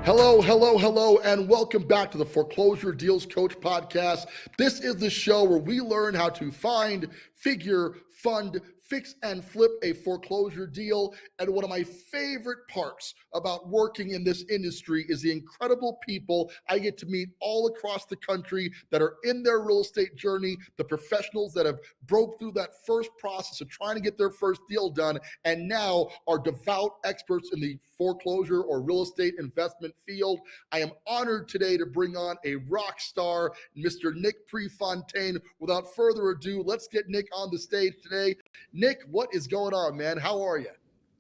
Hello, and welcome back to the Foreclosure Deals Coach Podcast. This is the show where we learn how to find, figure, fund, fix, and flip a foreclosure deal. And one of my favorite parts about working in this industry is the incredible people I get to meet all across the country that are in their real estate journey, the professionals that have broke through that first process of trying to get their first deal done and now are devout experts in the foreclosure or real estate investment field. I am honored today to bring on a rock star, Mr. Nick Prefontaine. Without further ado, let's get Nick on the stage today. Nick, what is going on, man? How are you?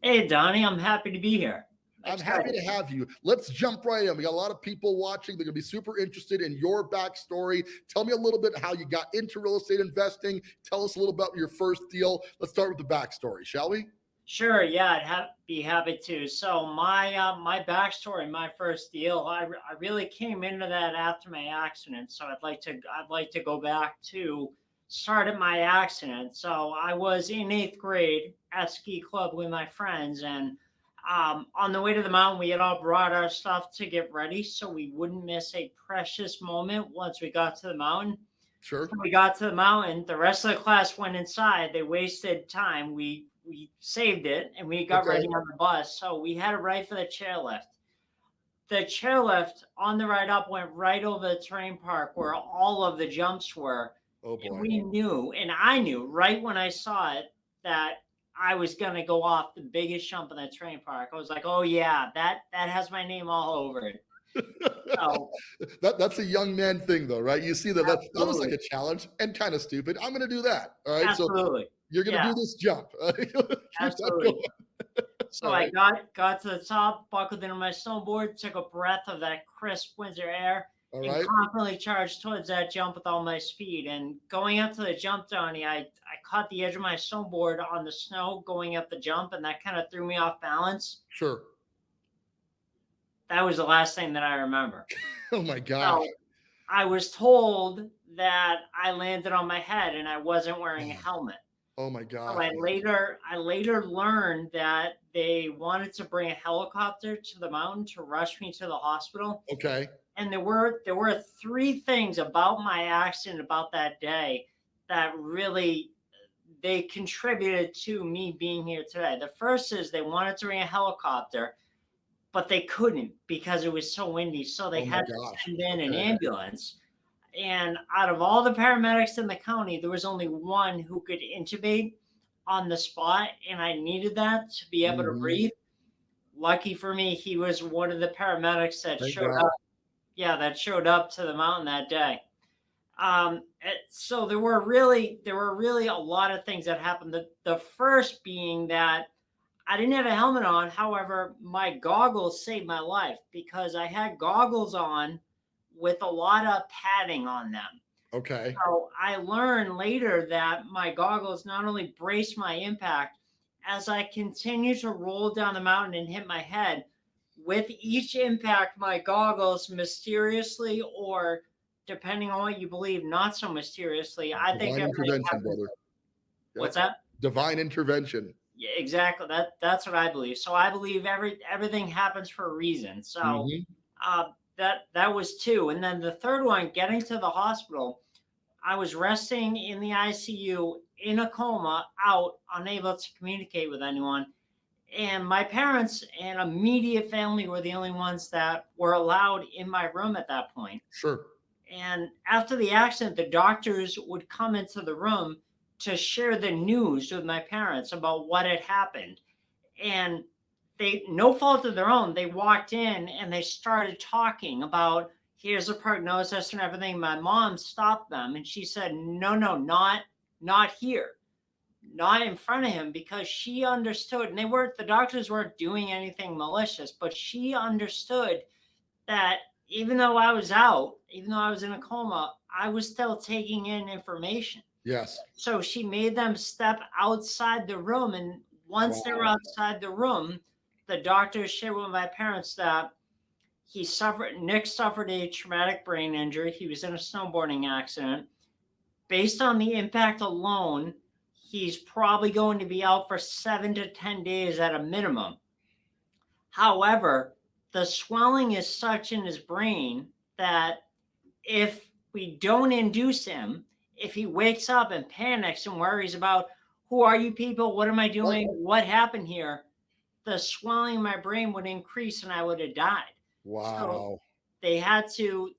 Hey, Donny, I'm happy to be here. I'm happy to have you. Let's jump right in. We got a lot of people watching. They're going to be super interested in your backstory. Tell me a little bit how you got into real estate investing. Tell us a little about your first deal. Let's start with the backstory, shall we? Sure, yeah, I'd be happy to. So my backstory, my first deal, I really came into that after my accident. So I'd like to go back to start at my accident. So I was in 8th grade at ski club with my friends, and on the way to the mountain, we had all brought our stuff to get ready so we wouldn't miss a precious moment once we got to the mountain. Sure. When we got to the mountain, the rest of the class went inside. They wasted time. We saved it, and we got ready on the bus. So we had to ride for the chairlift. The chairlift on the ride up went right over the terrain park where all of the jumps were. Oh boy. And we knew, and I knew right when I saw it that I was going to go off the biggest jump in the terrain park. I was like, oh yeah, that has my name all over it. So, that's a young man thing though, right? You see that was like a challenge and kind of stupid. I'm going to do that. All right. Absolutely. So you're going to do this jump. Absolutely. So right. I got to the top, buckled into my snowboard, took a breath of that crisp winter air, and confidently charged towards that jump with all my speed. And going up to the jump, Donny, I caught the edge of my snowboard on the snow going up the jump, and that kind of threw me off balance. Sure. That was the last thing that I remember. Oh my gosh. So I was told that I landed on my head and I wasn't wearing a helmet. Oh my God. So I later learned that they wanted to bring a helicopter to the mountain to rush me to the hospital. Okay. And there were 3 things about my accident about that day that really they contributed to me being here today. The first is they wanted to bring a helicopter, but they couldn't because it was so windy. So they had to send in an ambulance. And out of all the paramedics in the county, there was only one who could intubate on the spot. And I needed that to be able to breathe. Lucky for me, he was one of the paramedics that showed up. Yeah, that showed up to the mountain that day. So there were really a lot of things that happened. The first being that I didn't have a helmet on. However, my goggles saved my life because I had goggles on with a lot of padding on them. Okay. So I learned later that my goggles not only braced my impact, as I continued to roll down the mountain and hit my head, with each impact, my goggles mysteriously, or depending on what you believe, not so mysteriously, I think intervention, brother. Yep. What's that? Divine intervention. Yeah, exactly. That's what I believe. So I believe everything happens for a reason. So that was 2. And then the third one, getting to the hospital, I was resting in the ICU in a coma, out, unable to communicate with anyone. And my parents and immediate family were the only ones that were allowed in my room at that point. Sure. And after the accident, the doctors would come into the room to share the news with my parents about what had happened. And they, no fault of their own, they walked in and they started talking about, here's a prognosis and everything. My mom stopped them and she said, no, not here. Not in front of him, because she understood, and the doctors weren't doing anything malicious, but she understood that even though I was out, even though I was in a coma, I was still taking in information. Yes. So she made them step outside the room. And once they were outside the room, the doctors shared with my parents that Nick suffered a traumatic brain injury. He was in a snowboarding accident. Based on the impact alone, he's probably going to be out for 7 to 10 days at a minimum. However, the swelling is such in his brain that if we don't induce him, if he wakes up and panics and worries about who are you people, what am I Right. doing, what happened here, the swelling in my brain would increase and I would have died. So Wow. they had to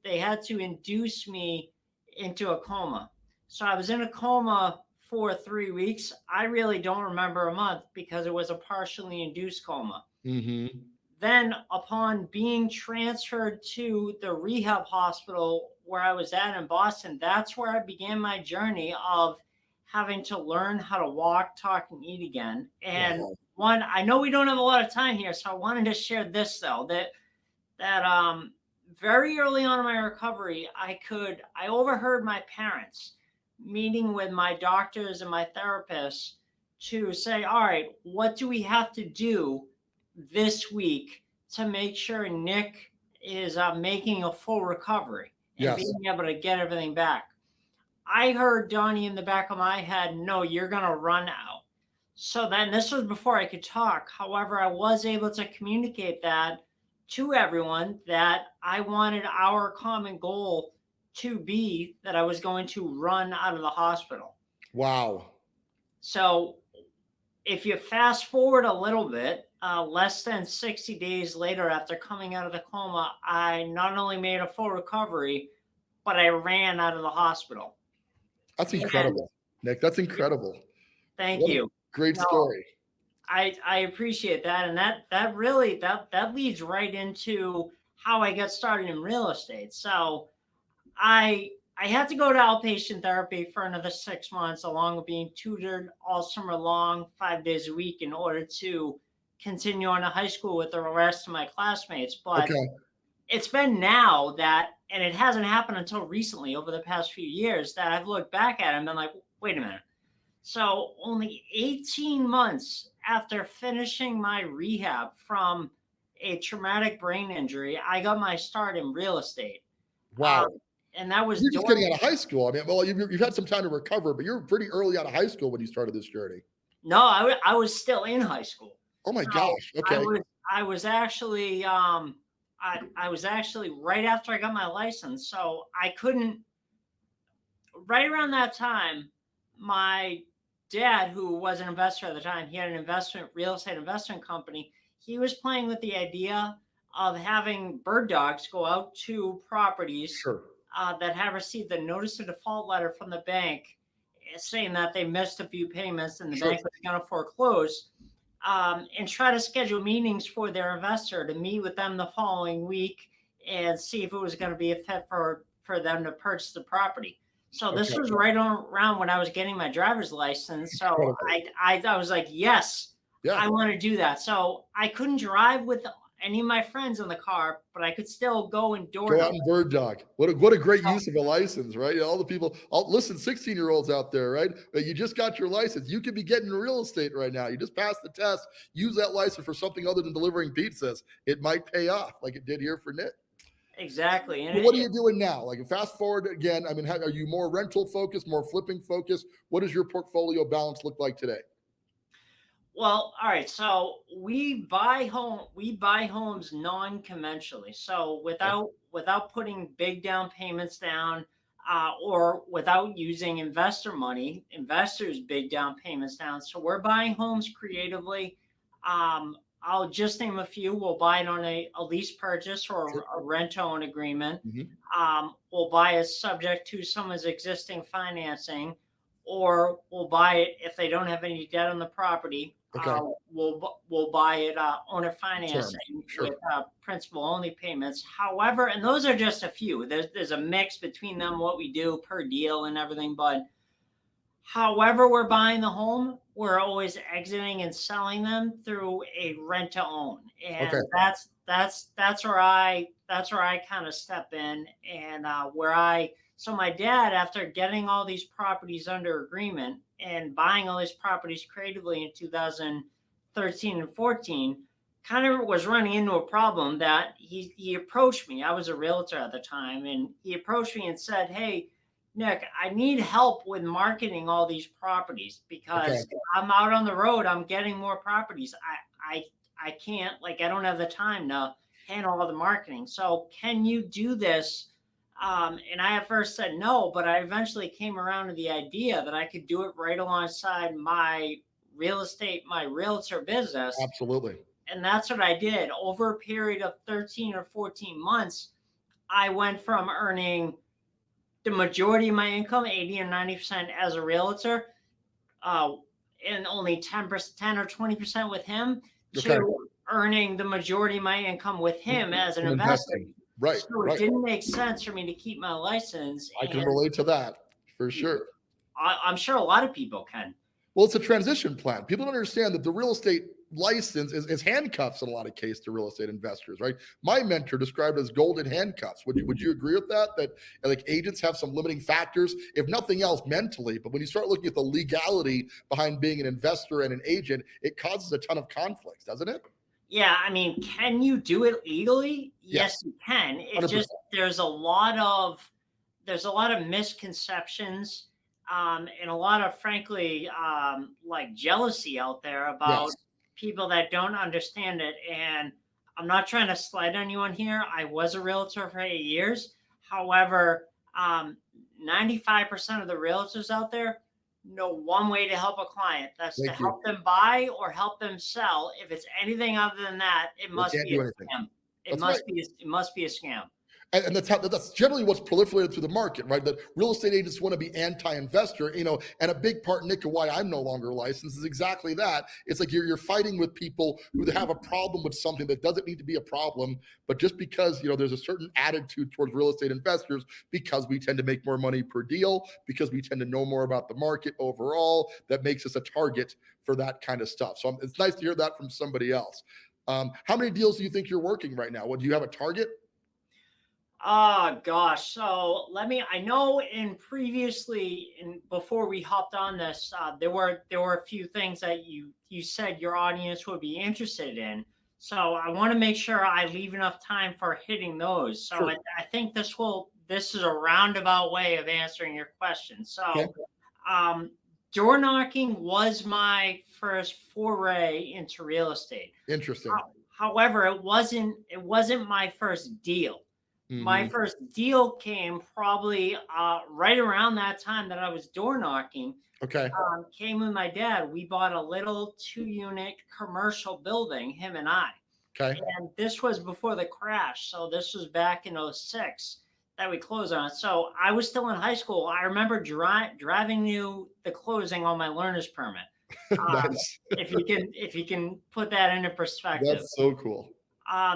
induce me into a coma. So I was in a coma for 3 weeks. I really don't remember a month because it was a partially induced coma. Mm-hmm. Then, upon being transferred to the rehab hospital where I was at in Boston, that's where I began my journey of having to learn how to walk, talk, and eat again. And Wow. one, I know we don't have a lot of time here, so I wanted to share this though, that very early on in my recovery, I overheard my parents meeting with my doctors and my therapists to say, all right, what do we have to do this week to make sure Nick is making a full recovery and Yes. being able to get everything back? I heard Donnie in the back of my head, no, you're going to run out. So then this was before I could talk. However, I was able to communicate that to everyone that I wanted our common goal to be that I was going to run out of the hospital. Wow. So if you fast forward a little bit, less than 60 days later after coming out of the coma, I not only made a full recovery, but I ran out of the hospital. That's And incredible, Nick. That's incredible. thank What a you. great No, story. I appreciate that, and that really that leads right into how I got started in real estate. So I had to go to outpatient therapy for another 6 months, along with being tutored all summer long, 5 days a week, in order to continue on to high school with the rest of my classmates. But Okay. it's been now that, and it hasn't happened until recently, over the past few years, that I've looked back at it and been like, wait a minute. So only 18 months after finishing my rehab from a traumatic brain injury, I got my start in real estate. Um, Wow. and that was You're just getting during, out of high school. I mean, well, you've had some time to recover, but you're pretty early out of high school when you started this journey. no, I was still in high school. Oh my So gosh. I Okay. was, I was actually, I was actually right after I got my license. So I couldn't, right around that time, my dad, who was an investor at the time, he had an real estate investment company. He was playing with the idea of having bird dogs go out to properties Sure. that have received a notice of default letter from the bank, saying that they missed a few payments and the Sure. bank was going to foreclose, and try to schedule meetings for their investor to meet with them the following week and see if it was going to be a fit for them to purchase the property. So this Okay. was right on around when I was getting my driver's license. So Incredible. I was like, yes, Yeah. I want to do that. So I couldn't drive with any of my friends in the car, but I could still go and door Go knock. out and bird dog. What a great So use of a license, right? All the people, listen, 16-year-olds out there, right? You just got your license. You could be getting real estate right now. You just passed the test. Use that license for something other than delivering pizzas. It might pay off, like it did here for Nick. exactly, and But what are you doing now? Like, fast forward again. I mean, are you more rental focused, more flipping focused? What does your portfolio balance look like today? well, all right. So we buy homes non-conventionally. So Okay. without putting big down payments down, or without using investor money, investors big down payments down. So we're buying homes creatively. I'll just name a few. We'll buy it on a lease purchase or Sure. a rent-own agreement. Mhm. We'll buy it subject to someone's existing financing, or we'll buy it if they don't have any debt on the property. Okay. We'll buy it owner Terms. financing Sure. with principal only payments. However, and those are just a few. There's a mix between them, what we do per deal and everything. But however we're buying the home, we're always exiting and selling them through a rent to own, Okay. and that's where I kind of step in, and where I so my dad, after getting all these properties under agreement and buying all these properties creatively in 2013 and 14, kind of was running into a problem that he approached me. I was a realtor at the time, and he approached me and said, "Hey, Nick, I need help with marketing all these properties Okay. because I'm out on the road. I'm getting more properties. I can't, like, I don't have the time handle all the marketing. So can you do this? And I at first said no, but I eventually came around to the idea that I could do it right alongside my real estate, my realtor business. Absolutely. And that's what I did. Over a period of 13 or 14 months, I went from earning the majority of my income, 80 and 90% as a realtor, uh, and only 10% or 20% with him, Okay. to earning the majority of my income with him as an And investor. investing. Right. So it Right. didn't make sense for me to keep my license. I can And relate to that for sure. I'm sure a lot of people can. Well, it's a transition plan. People don't understand that the real estate license is handcuffs in a lot of cases to real estate investors, right? My mentor described it as golden handcuffs. Would you agree with that? That like agents have some limiting factors, if nothing else, mentally. But when you start looking at the legality behind being an investor and an agent, it causes a ton of conflicts, doesn't it? Yeah, I mean, can you do it legally? Yes, you can. It's 100%. just there's a lot of misconceptions, and a lot of, frankly, like jealousy out there about Yes. people that don't understand it. And I'm not trying to slight anyone here. I was a realtor for 8 years. However, 95% of the realtors out there know one way to help a client. That's to Thank you. help them buy or help them sell. If it's anything other than that, it They must can't be do a anything. scam. That's right. It must be a scam. And that's generally what's proliferated through the market, right? That real estate agents want to be anti-investor, and a big part, Nick, of why I'm no longer licensed is exactly that. It's like you're fighting with people who have a problem with something that doesn't need to be a problem, but just because there's a certain attitude towards real estate investors, because we tend to make more money per deal, because we tend to know more about the market overall, that makes us a target for that kind of stuff. So it's nice to hear that from somebody else. How many deals do you think you're working right now? Do you have a target? Oh gosh. So I know before we hopped on this, there were a few things that you said your audience would be interested in. So I want to make sure I leave enough time for hitting those. So Sure. I think this is a roundabout way of answering your question. So, Okay. door knocking was my first foray into real estate. Interesting. However, it wasn't my first deal. My Mhm. first deal came probably right around that time that I was door knocking. Okay. Came with my dad. We bought a little 2-unit commercial building, him and I. Okay. And this was before the crash. So this was back in 06 that we closed on it. So I was still in high school. I remember driving to the closing on my learner's permit. Nice. If you can put that into perspective. That's so cool.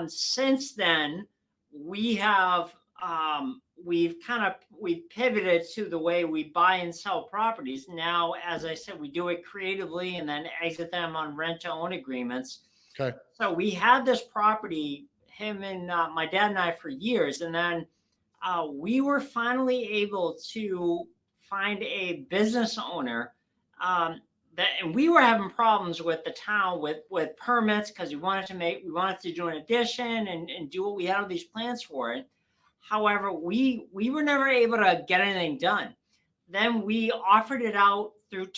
Since then, we have we've pivoted to the way we buy and sell properties. Now, as I said, we do it creatively and then exit them on rent to own agreements. Okay. So we had this property, him and my dad and I, for years, and then we were finally able to find a business owner. And we were having problems with the town with permits, because we wanted to do an addition and do what we had all these plans for it. However, we were never able to get anything done. Then we offered it out through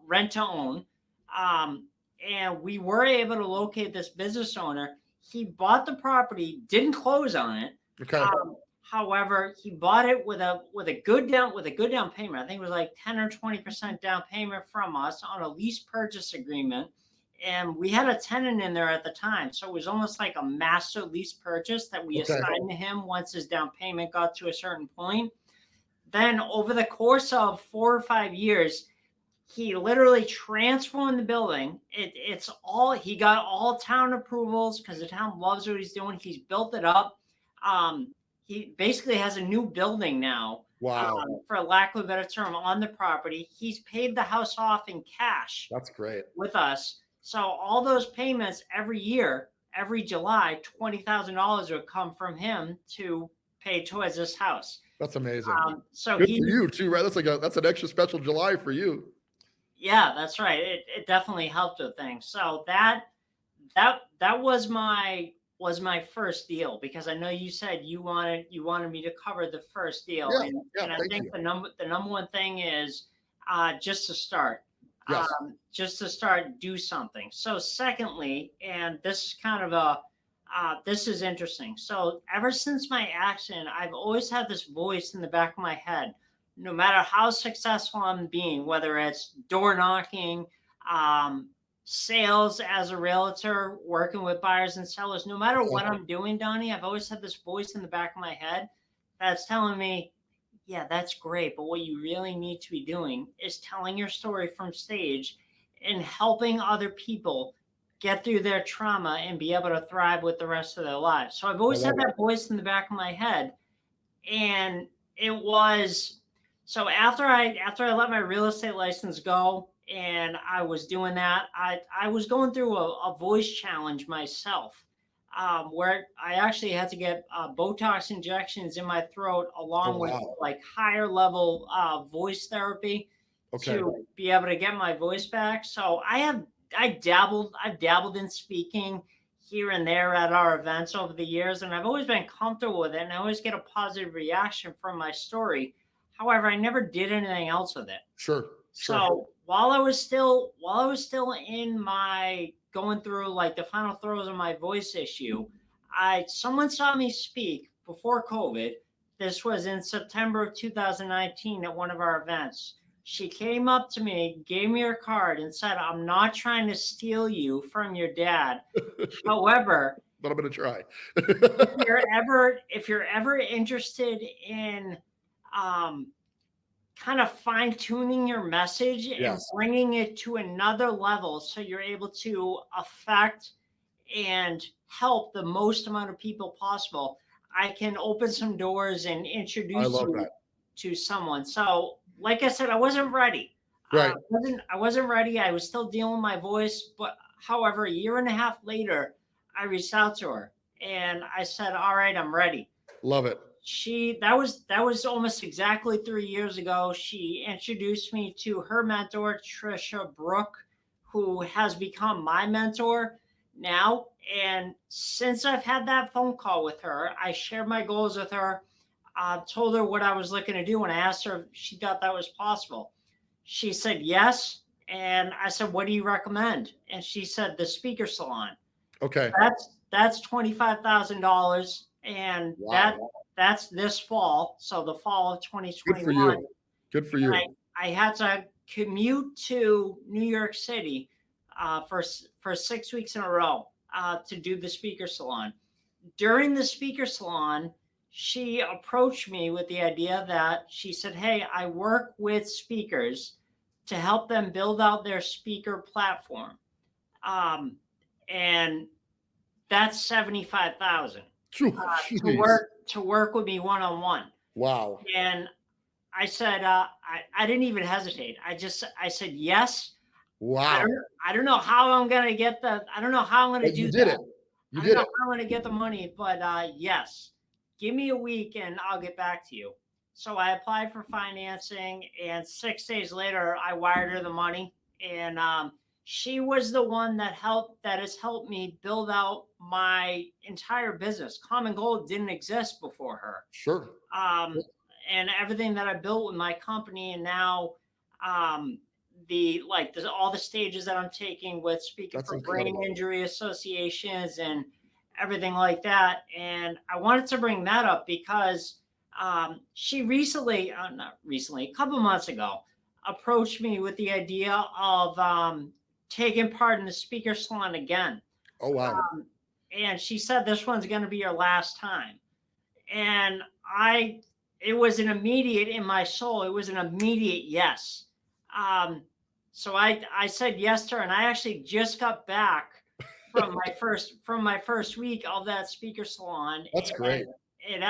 rent to own, and we were able to locate this business owner. He bought the property, didn't close on it. Okay. However, he bought it with a good down payment. I think it was like 10 or 20% down payment from us on a lease purchase agreement. And we had a tenant in there at the time. So it was almost like a master lease purchase that we assigned to him once his down payment got to a certain point. Then over the course of 4 or 5 years, he literally transformed the building. He got all town approvals because the town loves what he's doing. He's built it up. He basically has a new building now. Wow. For lack of a better term, on the property. He's paid the house off in cash. That's great. With us. So all those payments every year, every July, $20,000 would come from him to pay towards this house. That's amazing. So good for you too, right? That's an extra special July for you. Yeah, that's right. It definitely helped with things. So that was my first deal, because I know you said you wanted me to cover the first deal. Yeah, and I think the number one thing is just to start. Yes. Just to start, do something. So secondly, and this is kind of this is interesting. So ever since my accident, I've always had this voice in the back of my head. No matter how successful I'm being, whether it's door knocking, um, sales as a realtor, working with buyers and sellers, no matter what I'm doing, Donnie, I've always had this voice in the back of my head that's telling me, yeah, that's great. But what you really need to be doing is telling your story from stage and helping other people get through their trauma and be able to thrive with the rest of their lives. So I've always had that voice in the back of my head. And it was so after I let my real estate license go and I was doing that, I was going through a voice challenge myself, where I actually had to get Botox injections in my throat along with like higher level voice therapy to be able to get my voice back. So I've dabbled in speaking here and there at our events over the years, and I've always been comfortable with it, and I always get a positive reaction from my story. However, I never did anything else with it. Sure. So while I was still in my going through like the final throes of my voice issue, someone saw me speak before COVID. This was in September of 2019 at one of our events. She came up to me, gave me her card, and said, "I'm not trying to steal you from your dad. However, but I'm going to try." if you're ever interested in kind of fine tuning your message and bringing it to another level so you're able to affect and help the most amount of people possible, I can open some doors and introduce you to someone." So like I said, I wasn't ready. Right. I wasn't ready. I was still dealing with my voice. But however, a year and a half later, I reached out to her and I said, "All right, I'm ready." Love it. That was almost exactly 3 years ago. She introduced me to her mentor, Trisha Brook, who has become my mentor now. And since I've had that phone call with her, I shared my goals with her. Told her what I was looking to do, and I asked her if she thought that was possible. She said yes, and I said, "What do you recommend?" And she said, "The speaker salon." Okay. That's $25,000, and that's this fall, so the fall of 2021. Good for you. I had to commute to New York City for 6 weeks in a row to do the speaker salon. During the speaker salon, she approached me with the idea that she said, "Hey, I work with speakers to help them build out their speaker platform. And that's $75,000 to work with me one-on-one." Wow. And I said, I didn't even hesitate. I said, yes. Wow. I don't know how I'm going to get I don't know how I'm going to do that. You did it. How I'm going to get the money, but yes, give me a week and I'll get back to you. So I applied for financing, and 6 days later, I wired her the money. And she was the one that has helped me build out my entire business. Common Gold didn't exist before her. Sure. And everything that I built with my company, and now all the stages that I'm taking with speaking for brain injury associations and everything like that. And I wanted to bring that up because she a couple months ago, approached me with the idea of taking part in the speaker salon again. Oh, wow. And she said, "This one's going to be your last time." And it was an immediate in my soul. It was an immediate yes. So I said yes to her, and I actually just got back from my first week of that speaker salon. That's great. It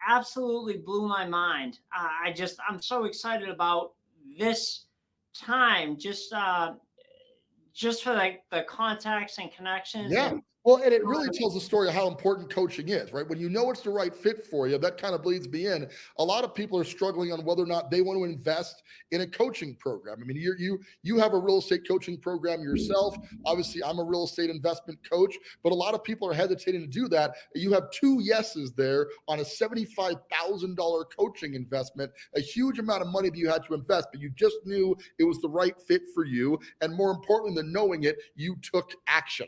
absolutely blew my mind. I'm so excited about this time, just for the contacts and connections. Yeah. Well, and it really tells the story of how important coaching is, right? When you know it's the right fit for you, that kind of bleeds me in. A lot of people are struggling on whether or not they want to invest in a coaching program. I mean, you have a real estate coaching program yourself. Obviously, I'm a real estate investment coach, but a lot of people are hesitating to do that. You have 2 yeses there on a $75,000 coaching investment, a huge amount of money that you had to invest, but you just knew it was the right fit for you. And more importantly than knowing it, you took action.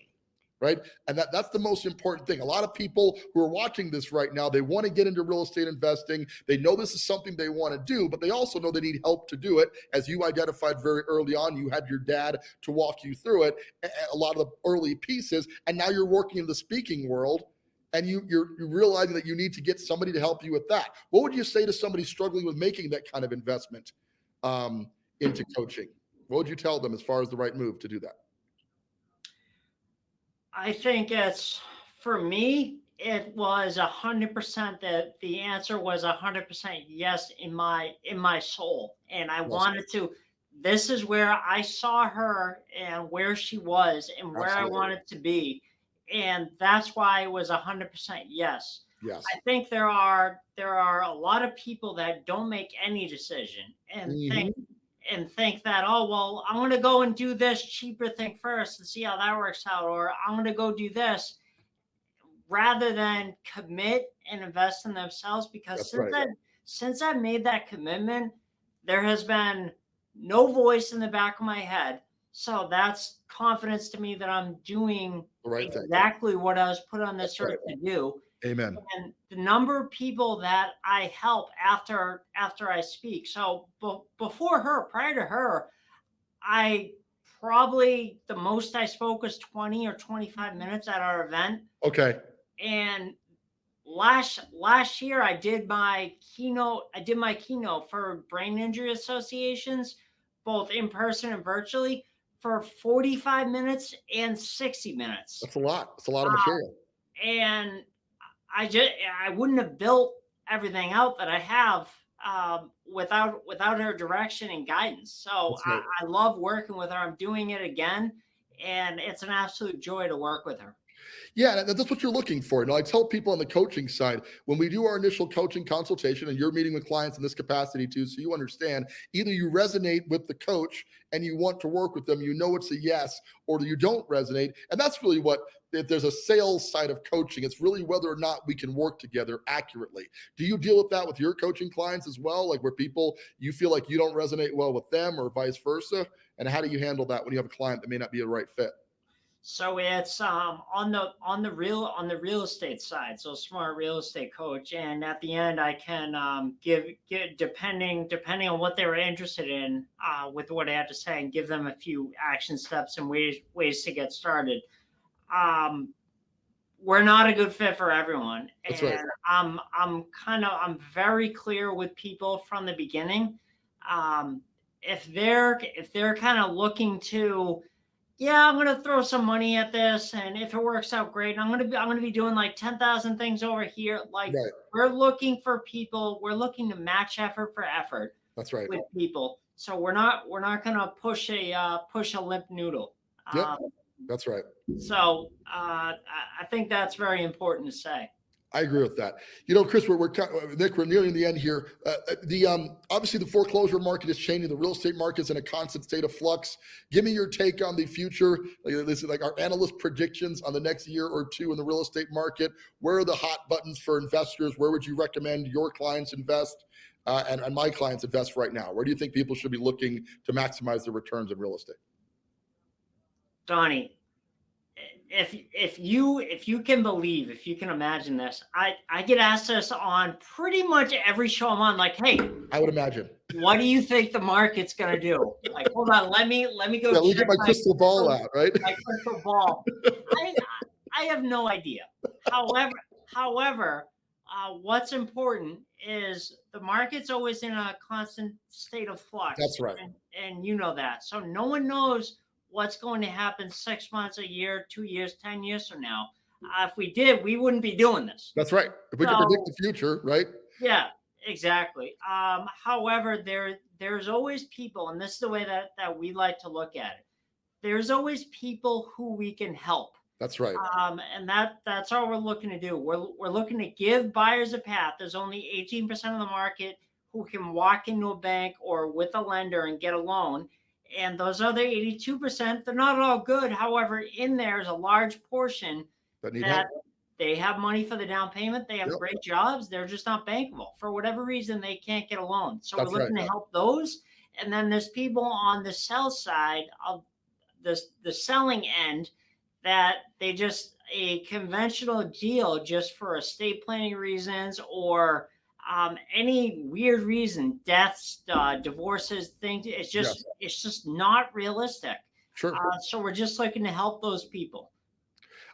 right? And that's the most important thing. A lot of people who are watching this right now, they want to get into real estate investing. They know this is something they want to do, but they also know they need help to do it. As you identified very early on, you had your dad to walk you through it, a lot of the early pieces, and now you're working in the speaking world, and you're realizing that you need to get somebody to help you with that. What would you say to somebody struggling with making that kind of investment into coaching? What would you tell them as far as the right move to do that? I think for me, it was 100% that the answer was 100% yes in my soul. And I wanted to, this is where I saw her and where she was and where I wanted to be. And that's why it was 100% yes. Yes. I think there are a lot of people that don't make any decision and think that, oh, well, I'm going to go and do this cheaper thing first and see how that works out, or I'm going to go do this, rather than commit and invest in themselves. Because since I made that commitment, there has been no voice in the back of my head. So that's confidence to me that I'm doing exactly what I was put on this earth to do. Amen. And the number of people that I help after I speak. So before her, prior to her, I probably, the most I spoke was 20 or 25 minutes at our event. Okay. And last year I did my keynote for brain injury associations, both in person and virtually, for 45 minutes and 60 minutes. That's a lot. It's a lot of material. And I wouldn't have built everything out that I have without her direction and guidance. So I love working with her. I'm doing it again, and it's an absolute joy to work with her. Yeah, that's what you're looking for. Now, I tell people on the coaching side, when we do our initial coaching consultation, and you're meeting with clients in this capacity too, so you understand, either you resonate with the coach and you want to work with them, you know it's a yes, or you don't resonate. And that's really what, if there's a sales side of coaching, it's really whether or not we can work together accurately. Do you deal with that with your coaching clients as well? Like where people, you feel like you don't resonate well with them or vice versa? And how do you handle that when you have a client that may not be a right fit? So it's on the real estate side, so smart real estate coach, and at the end I can give depending on what they were interested in with what I had to say, and give them a few action steps and ways to get started. We're not a good fit for everyone, That's and right. I'm very clear with people from the beginning. If they're kind of looking to, yeah, I'm gonna throw some money at this, and if it works out great, I'm gonna be doing like 10,000 things over here. Like we're looking for people. We're looking to match effort for effort. That's right. With people. So we're not gonna push a limp noodle. Yep. That's right. So I think that's very important to say. I agree with that. You know, Chris, Nick, we're nearing the end here. Obviously the foreclosure market is changing. The real estate market is in a constant state of flux. Give me your take on the future. This is like our analyst predictions on the next year or two in the real estate market. Where are the hot buttons for investors? Where would you recommend your clients invest and my clients invest right now? Where do you think people should be looking to maximize their returns in real estate? Donnie, if you can believe, if you can imagine this, I get asked this on pretty much every show I'm on. Like, hey, I would imagine, what do you think the market's gonna do? Like, hold on, let me go. Let me get my crystal ball out, right? My crystal ball. I have no idea. However, what's important is the market's always in a constant state of flux. That's right, and you know that. So no one knows what's going to happen 6 months, a year, 2 years, 10 years from now. If we did, we wouldn't be doing this. That's right. If we could predict the future, right? Yeah, exactly. However, there's always people, and this is the way that we like to look at it. There's always people who we can help. That's right. And that's all we're looking to do. We're looking to give buyers a path. There's only 18% of the market who can walk into a bank or with a lender and get a loan. And those other 82%, they're not all good. However, in there's a large portion that they have money for the down payment. They have great jobs. They're just not bankable. For whatever reason, they can't get a loan. So we're looking to help those. And then there's people on the sell side of the selling end that they just a conventional deal just for estate planning reasons or any weird reason, deaths, divorces, things. Yes, It's just not realistic. sure. So we're just looking to help those people.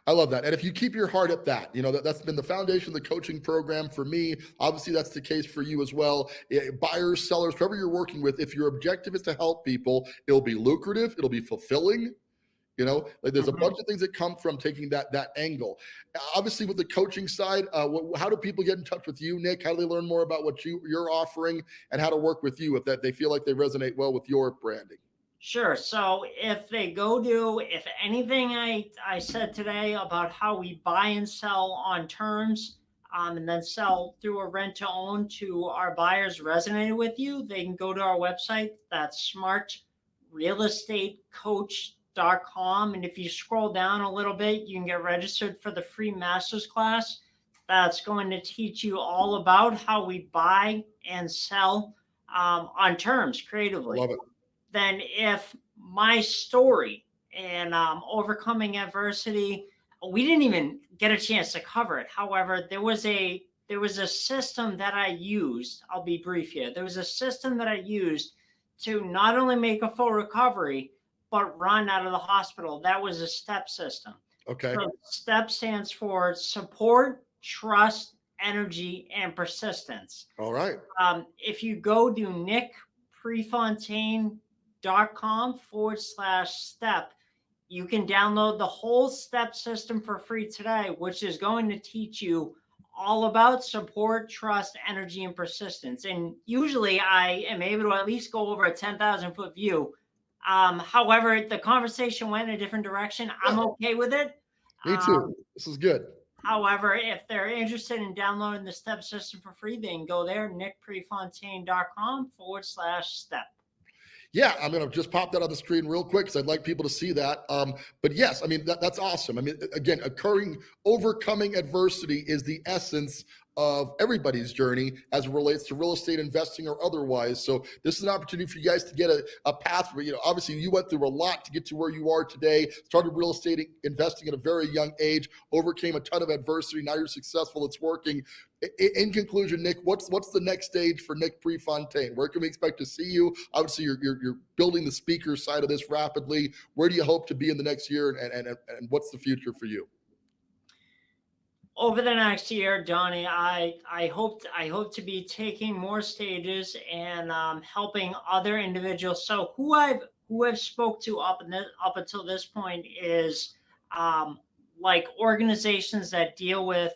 I love that. And if you keep your heart at that, that's been the foundation of the coaching program for me. Obviously, that's the case for you as well. Buyers, sellers, whoever you're working with, if your objective is to help people, it'll be lucrative, it'll be fulfilling. Like there's a Mhm. bunch of things that come from taking that angle. Obviously, with the coaching side, how do people get in touch with you, Nick? How do they learn more about what you're offering and how to work with you if that they feel like they resonate well with your branding? Sure. So if anything I said today about how we buy and sell on terms, and then sell through a rent to own to our buyers resonated with you, they can go to our website. That's smartrealestatecoach.com. And if you scroll down a little bit, you can get registered for the free master's class. That's going to teach you all about how we buy and sell on terms I creatively. love it. Then if my story and overcoming adversity, we didn't even get a chance to cover it. However, there was a system that I used. I'll be brief here. There was a system that I used to not only make a full recovery but run out of the hospital. That was a STEP system. Okay. So STEP stands for support, trust, energy, and persistence. All right. If you go to nickprefontaine.com/step, you can download the whole step system for free today, which is going to teach you all about support, trust, energy, and persistence. And usually I am able to at least go over a 10,000-foot view. However, the conversation went in a different direction. I'm Yeah, okay with it. me too. This is good. However, if they're interested in downloading the step system for free, they can go there, nickprefontaine.com/step. Yeah, I'm gonna just pop that on the screen real quick because I'd like people to see that. But yes, I mean that's awesome. I mean, again, overcoming adversity is the essence of everybody's journey as it relates to real estate investing or otherwise. So this is an opportunity for you guys to get a path where, obviously you went through a lot to get to where you are today, started real estate investing at a very young age, overcame a ton of adversity. Now you're successful. It's working. In conclusion, Nick, what's the next stage for Nick Prefontaine? Where can we expect to see you? Obviously, you're building the speaker side of this rapidly. Where do you hope to be in the next year, and what's the future for you? Over the next year, Donnie, I hope to be taking more stages and helping other individuals. So who I've spoke to up until this point is like organizations that deal with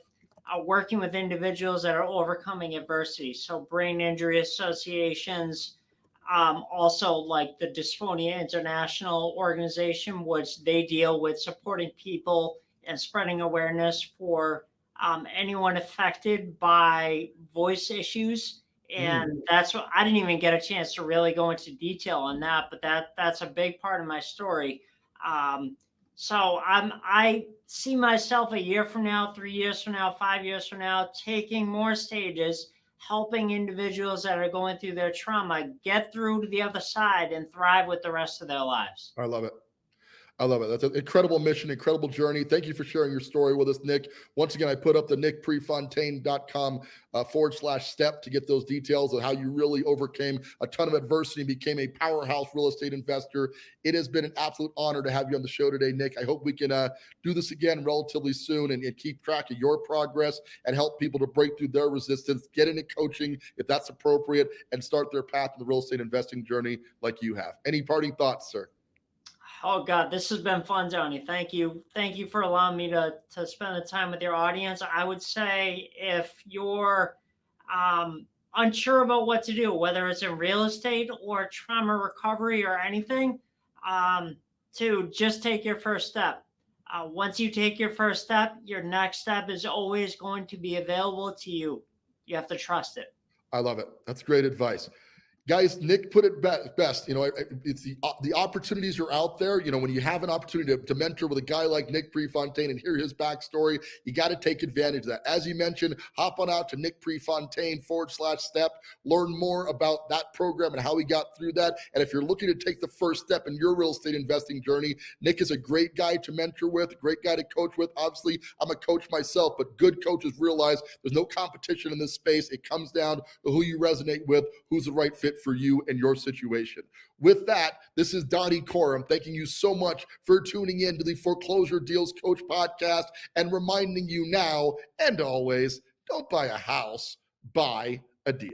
working with individuals that are overcoming adversity. So brain injury associations, also like the Dysphonia International organization, which they deal with supporting people and spreading awareness for anyone affected by voice issues. Mm, And that's what I didn't even get a chance to really go into detail on that, but that's a big part of my story. Um, so I see myself a year from now, 3 years from now, 5 years from now, taking more stages, helping individuals that are going through their trauma get through to the other side and thrive with the rest of their lives. I love it. I love it. That's an incredible mission, incredible journey. Thank you for sharing your story with us, Nick. Once again, I put up the nickprefontaine.com /step to get those details of how you really overcame a ton of adversity and became a powerhouse real estate investor. It has been an absolute honor to have you on the show today, Nick. I hope we can do this again relatively soon and keep track of your progress and help people to break through their resistance, get into coaching if that's appropriate, and start their path in the real estate investing journey like you have. Any parting thoughts, sir? Oh God, this has been fun, Tony. Thank you for allowing me to spend the time with your audience. I would say if you're unsure about what to do, whether it's in real estate or trauma recovery or anything, to just take your first step. Once you take your first step, your next step is always going to be available to you. You have to trust it. I love it. That's great advice. Guys, Nick put it best. It's the opportunities are out there. When you have an opportunity to mentor with a guy like Nick Prefontaine and hear his backstory, you got to take advantage of that. As you mentioned, hop on out to Nick Prefontaine /step, learn more about that program and how he got through that. And if you're looking to take the first step in your real estate investing journey, Nick is a great guy to mentor with, a great guy to coach with. Obviously, I'm a coach myself, but good coaches realize there's no competition in this space. It comes down to who you resonate with, who's the right fit for you and your situation. With that, this is Donny Coram. Thanking you so much for tuning in to the Foreclosure Deals Coach Podcast and reminding you now and always, don't buy a house, buy a deal.